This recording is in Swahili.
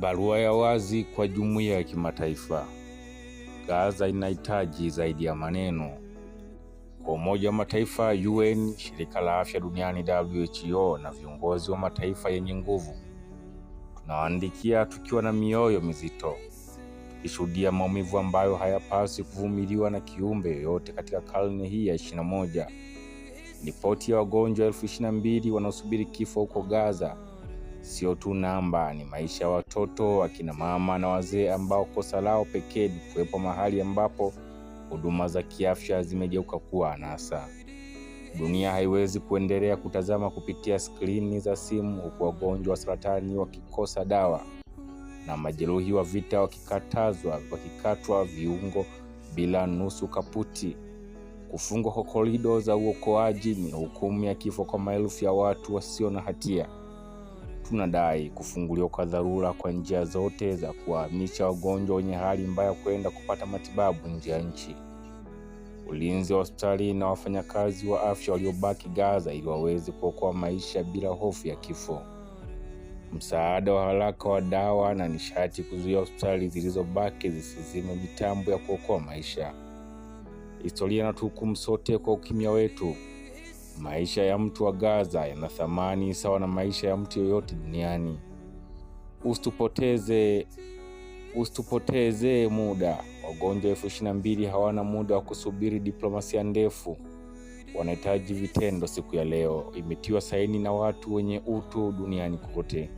Barua ya wazi kwa jumuiya ya kimataifa. Gaza inahitaji zaidi ya maneno. Kwa Umoja wa Mataifa, UN, Shirika la Afya Duniani WHO na viongozi wa mataifa yenye nguvu, tunawaandikia tukiwa na mioyo mizito, tukishuhudia maumivu ambayo hayapaswi kuvumiliwa na kiumbe yoyote katika karne hii ya 21. Ripoti ya wagonjwa 22,000 wanaosubiri kifo huko Gaza sio tu namba, ni maisha ya watoto, akina mama na wazee ambao kosa lao pekee ni kuwepo mahali ambapo huduma za kiafya zimegeuka kuwa anasa. Dunia haiwezi kuendelea kutazama kupitia skrini za simu huku wagonjwa wa saratani wakikosa dawa na majeruhi wa vita wakikatwa viungo bila nusu kaputi. Kufungwa kwa korido za uokoaji ni hukumu ya kifo kwa maelfu ya watu wasio na hatia. Tunadai kufunguliwa kwa dharura kwa njia zote za kuhamisha wagonjwa wenye hali mbaya kwenda kupata matibabu nje ya nchi. Ulinzi wa hospitali na wafanyakazi wa afya waliobaki Gaza ili waweze kuokoa maisha bila hofu ya kifo. Msaada wa haraka wa dawa na nishati kuzuia hospitali zilizobaki zisizime mitambo ya kuokoa maisha. Historia inatuhukumu sote kwa ukimya wetu. Maisha ya mtu wa Gaza yana thamani sawa na maisha ya mtu yoyote duniani. Usitupoteze muda. Wagonjwa 22,000 hawana muda wa kusubiri diplomasia ndefu. Wanahitaji vitendo siku ya leo. Imetiwa saini na watu wenye utu duniani kote.